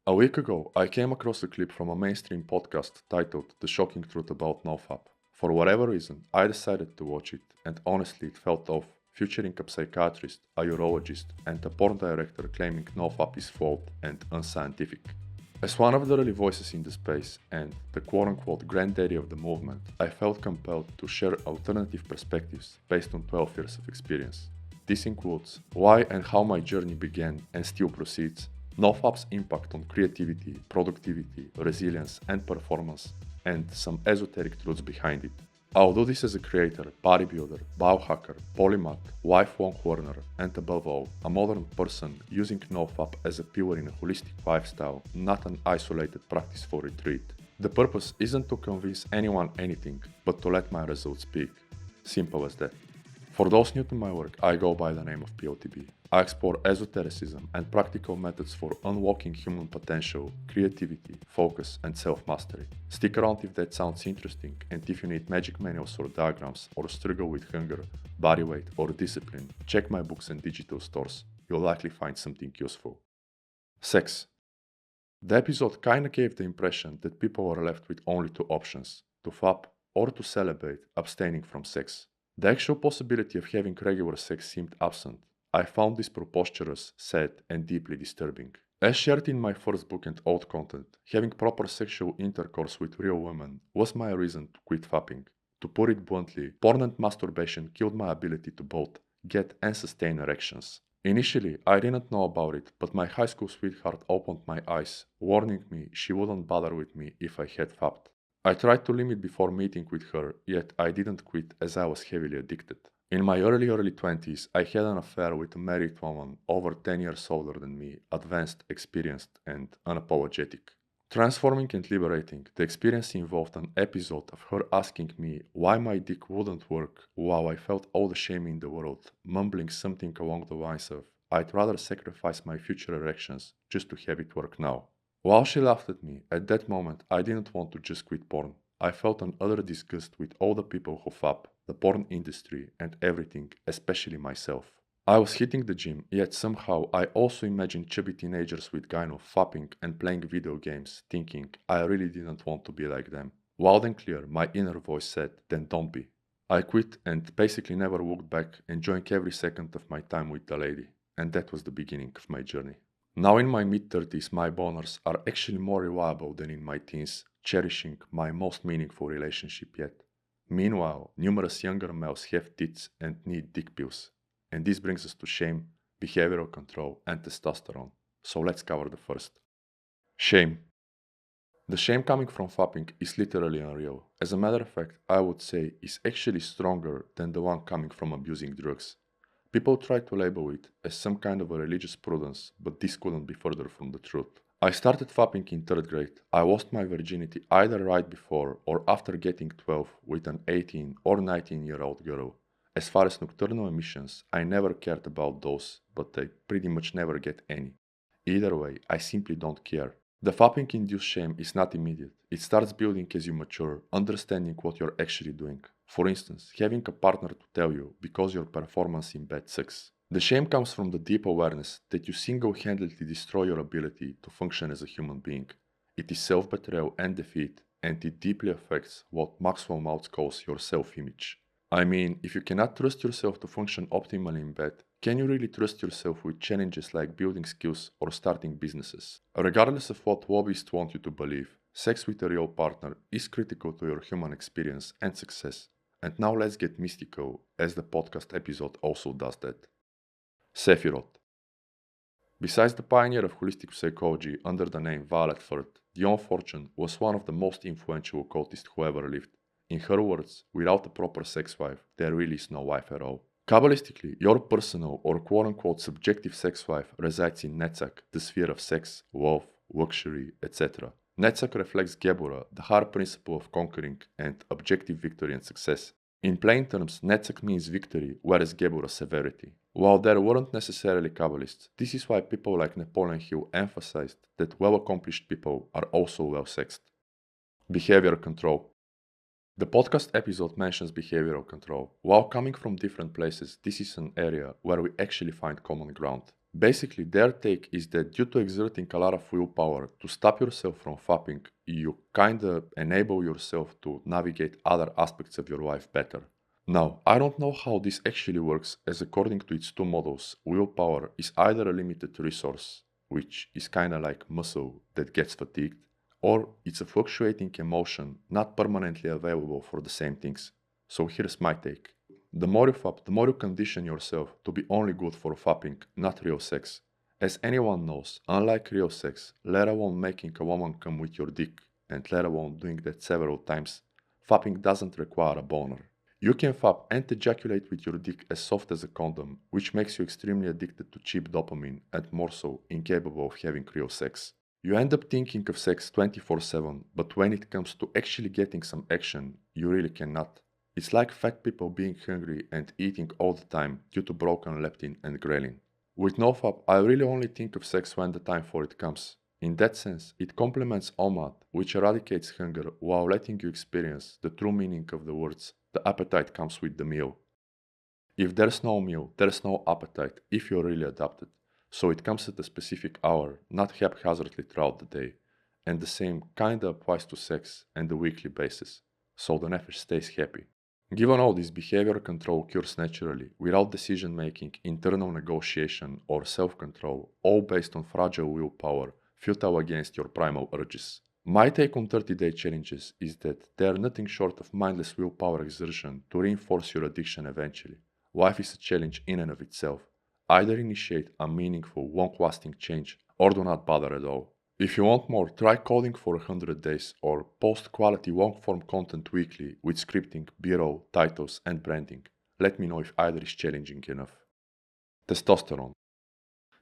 A week ago, I came across a clip from a mainstream podcast titled The Shocking Truth About NoFap. For whatever reason, I decided to watch it, and honestly, it felt off, featuring a psychiatrist, a urologist, and a porn director claiming NoFap is flawed and unscientific. As one of the early voices in the space and the quote-unquote granddaddy of the movement, I felt compelled to share alternative perspectives based on 12 years of experience. This includes why and how my journey began and still proceeds, NoFap's impact on creativity, productivity, resilience, and performance, and some esoteric truths behind it. I'll do this as a creator, bodybuilder, biohacker, polymath, wife long learner, and above all, a modern person using NoFap as a pillar in a holistic lifestyle, not an isolated practice for retreat. The purpose isn't to convince anyone anything, but to let my results speak. Simple as that. For those new to my work, I go by the name of POTB. I explore esotericism and practical methods for unlocking human potential, creativity, focus, and self-mastery. Stick around if that sounds interesting, and if you need magic manuals or diagrams, or struggle with hunger, body weight, or discipline, check my books and digital stores. You'll likely find something useful. Sex. The episode kinda gave the impression that people were left with only two options: to fap or to celebrate abstaining from sex. The actual possibility of having regular sex seemed absent. I found this preposterous, sad, and deeply disturbing. As shared in my first book and old content, having proper sexual intercourse with real women was my reason to quit fapping. To put it bluntly, porn and masturbation killed my ability to both get and sustain erections. Initially, I didn't know about it, but my high school sweetheart opened my eyes, warning me she wouldn't bother with me if I had fapped. I tried to limit before meeting with her, yet I didn't quit as I was heavily addicted. In my early 20s, I had an affair with a married woman over 10 years older than me, advanced, experienced, and unapologetic. Transforming and liberating, the experience involved an episode of her asking me why my dick wouldn't work while I felt all the shame in the world, mumbling something along the lines of, "I'd rather sacrifice my future erections just to have it work now." While she laughed at me, at that moment I didn't want to just quit porn. I felt an utter disgust with all the people who fap, the porn industry, and everything, especially myself. I was hitting the gym, yet somehow I also imagined chubby teenagers with gyno fapping and playing video games, thinking I really didn't want to be like them. Loud and clear, my inner voice said, "Then don't be." I quit and basically never looked back, enjoying every second of my time with the lady. And that was the beginning of my journey. Now in my mid-30s, my boners are actually more reliable than in my teens, cherishing my most meaningful relationship yet. Meanwhile, numerous younger males have tits and need dick pills. And this brings us to shame, behavioral control, and testosterone. So let's cover the first. Shame. The shame coming from fapping is literally unreal. As a matter of fact, I would say is actually stronger than the one coming from abusing drugs. People try to label it as some kind of a religious prudence, but this couldn't be further from the truth. I started fapping in 3rd grade. I lost my virginity either right before or after getting 12 with an 18 or 19-year-old girl. As far as nocturnal emissions, I never cared about those, but I pretty much never get any. Either way, I simply don't care. The fapping-induced shame is not immediate. It starts building as you mature, understanding what you're actually doing. For instance, having a partner to tell you because your performance in bed sucks. The shame comes from the deep awareness that you single-handedly destroy your ability to function as a human being. It is self-betrayal and defeat, and it deeply affects what Maxwell Maltz calls your self-image. I mean, if you cannot trust yourself to function optimally in bed, can you really trust yourself with challenges like building skills or starting businesses? Regardless of what lobbyists want you to believe, sex with a real partner is critical to your human experience and success. And now let's get mystical, as the podcast episode also does that. Sephiroth. Besides the pioneer of holistic psychology under the name Violet Firth, the unfortunate was one of the most influential occultists who ever lived. In her words, without a proper sex life, there really is no life at all. Kabbalistically, your personal or quote-unquote subjective sex life resides in Netzach, the sphere of sex, love, luxury, etc. Netzach reflects Geburah, the higher principle of conquering and objective victory and success. In plain terms, Netzach means victory, whereas Geburah severity. While there weren't necessarily Kabbalists, this is why people like Napoleon Hill emphasized that well-accomplished people are also well-sexed. Behavior control. The podcast episode mentions behavioral control. While coming from different places, this is an area where we actually find common ground. Basically, their take is that due to exerting a lot of willpower to stop yourself from fapping, you kinda enable yourself to navigate other aspects of your life better. Now, I don't know how this actually works, as according to its two models, willpower is either a limited resource, which is kinda like muscle that gets fatigued, or it's a fluctuating emotion not permanently available for the same things. So here's my take. The more you fap, the more you condition yourself to be only good for fapping, not real sex. As anyone knows, unlike real sex, let alone making a woman come with your dick, and let alone doing that several times, fapping doesn't require a boner. You can fap and ejaculate with your dick as soft as a condom, which makes you extremely addicted to cheap dopamine and more so incapable of having real sex. You end up thinking of sex 24/7, but when it comes to actually getting some action, you really cannot. It's like fat people being hungry and eating all the time due to broken leptin and ghrelin. With NoFap, I really only think of sex when the time for it comes. In that sense, it complements OMAD, which eradicates hunger while letting you experience the true meaning of the words, the appetite comes with the meal. If there's no meal, there's no appetite if you're really adapted. So it comes at a specific hour, not haphazardly throughout the day. And the same kinda applies to sex and the weekly basis. So the nefesh stays happy. Given all this, behavior control cures naturally, without decision making, internal negotiation, or self control, all based on fragile willpower, futile against your primal urges. My take on 30-day challenges is that they are nothing short of mindless willpower exertion to reinforce your addiction eventually. Life is a challenge in and of itself. Either initiate a meaningful, long-lasting change, or do not bother at all. If you want more, try coding for 100 days or post quality long-form content weekly with scripting, B-roll, titles, and branding. Let me know if either is challenging enough. Testosterone.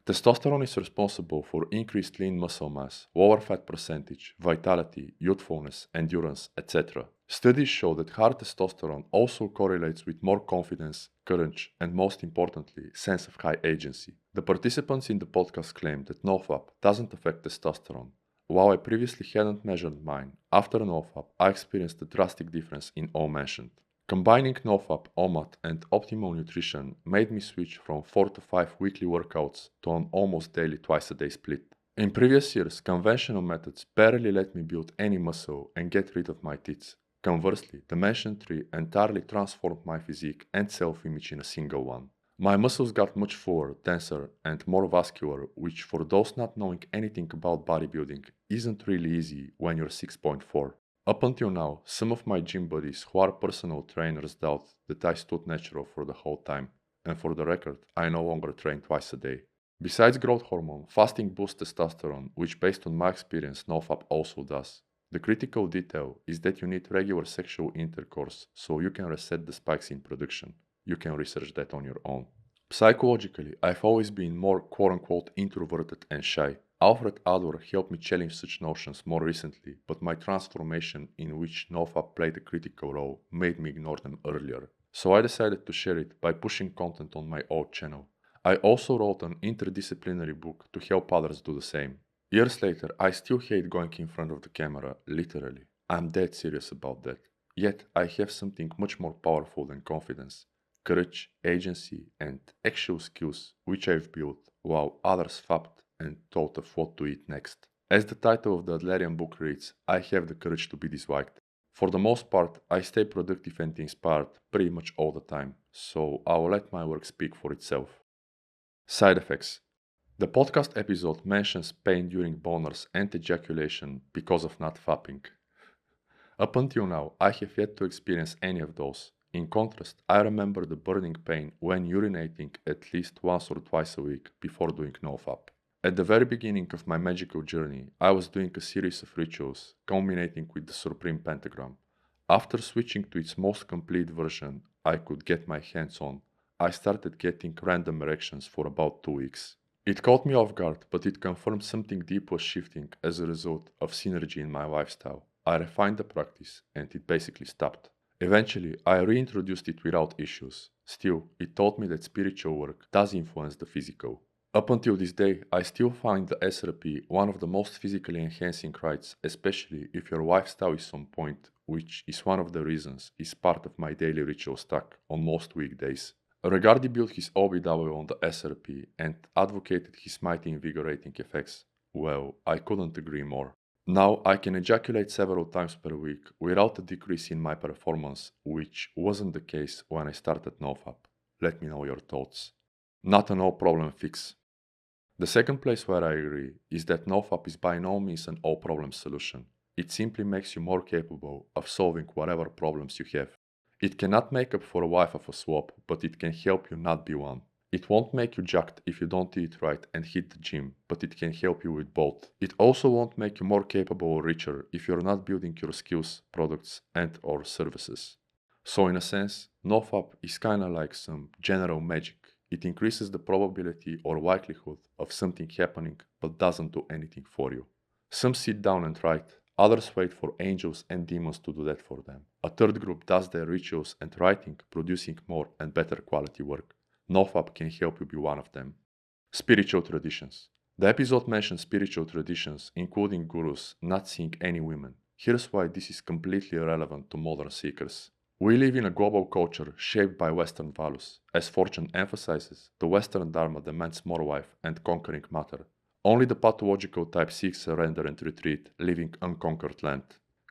Testosterone is responsible for increased lean muscle mass, lower fat percentage, vitality, youthfulness, endurance, etc. Studies show that higher testosterone also correlates with more confidence, courage, and most importantly, sense of high agency. The participants in the podcast claim that NoFap doesn't affect testosterone. While I previously hadn't measured mine, after NoFap I experienced a drastic difference in all mentioned. Combining NoFap, OMAD, and optimal nutrition made me switch from 4 to 5 weekly workouts to an almost daily twice-a-day split. In previous years, conventional methods barely let me build any muscle and get rid of my tits. Conversely, the mentioned three entirely transformed my physique and self-image in a single one. My muscles got much fuller, denser, and more vascular, which for those not knowing anything about bodybuilding isn't really easy when you're 6.4. Up until now, some of my gym buddies who are personal trainers doubt that I stood natural for the whole time, and for the record, I no longer train twice a day. Besides growth hormone, fasting boosts testosterone, which based on my experience NoFap also does. The critical detail is that you need regular sexual intercourse so you can reset the spikes in production. You can research that on your own. Psychologically, I've always been more quote-unquote introverted and shy. Alfred Adler helped me challenge such notions more recently, but my transformation, in which NoFap played a critical role, made me ignore them earlier. So I decided to share it by pushing content on my own channel. I also wrote an interdisciplinary book to help others do the same. Years later, I still hate going in front of the camera, literally. I'm dead serious about that. Yet, I have something much more powerful than confidence. Courage, agency, and actual skills which I've built while others fapped and thought of what to eat next. As the title of the Adlerian book reads, I have the courage to be disliked. For the most part, I stay productive and inspired pretty much all the time, so I'll let my work speak for itself. Side effects. The podcast episode mentions pain during boners and ejaculation because of not fapping. Up until now, I have yet to experience any of those. In contrast, I remember the burning pain when urinating at least once or twice a week before doing NoFap. At the very beginning of my magical journey, I was doing a series of rituals, culminating with the Supreme Pentagram. After switching to its most complete version I could get my hands on, I started getting random erections for about 2 weeks. It caught me off guard, but it confirmed something deep was shifting as a result of synergy in my lifestyle. I refined the practice, and it basically stopped. Eventually, I reintroduced it without issues. Still, it taught me that spiritual work does influence the physical. Up until this day, I still find the SRP one of the most physically enhancing rites, especially if your lifestyle is on point, which is one of the reasons it's part of my daily ritual stack on most weekdays. Regardi built his OBW on the SRP and advocated his mighty invigorating effects. Well, I couldn't agree more. Now I can ejaculate several times per week without a decrease in my performance, which wasn't the case when I started NoFap. Let me know your thoughts. Not an all-problem fix. The second place where I agree is that NoFap is by no means an all-problem solution. It simply makes you more capable of solving whatever problems you have. It cannot make up for a wife of a swap, but it can help you not be one. It won't make you jacked if you don't eat right and hit the gym, but it can help you with both. It also won't make you more capable or richer if you're not building your skills, products, and or services. So in a sense, NoFap is kinda like some general magic. It increases the probability or likelihood of something happening but doesn't do anything for you. Some sit down and write, others wait for angels and demons to do that for them. A third group does their rituals and writing, producing more and better quality work. NoFap can help you be one of them. Spiritual traditions. The episode mentions spiritual traditions, including gurus not seeing any women. Here's why this is completely irrelevant to modern seekers. We live in a global culture shaped by Western values. As Fortune emphasizes, the Western Dharma demands more wife and conquering matter. Only the pathological type seeks surrender and retreat, leaving unconquered land.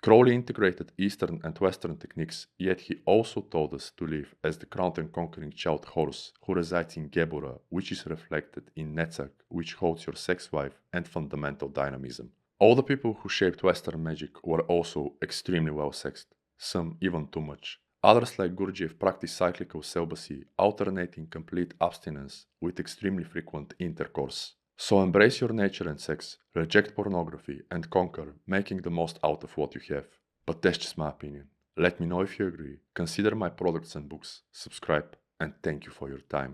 Crowley integrated Eastern and Western techniques, yet he also told us to live as the crowned and conquering child Horus, who resides in Gebura, which is reflected in Netzach, which holds your sex life and fundamental dynamism. All the people who shaped Western magic were also extremely well sexed, some even too much. Others like Gurdjieff practice cyclical celibacy, alternating complete abstinence with extremely frequent intercourse. So embrace your nature and sex, reject pornography, and conquer, making the most out of what you have. But that's just my opinion. Let me know if you agree, consider my products and books, subscribe, and thank you for your time.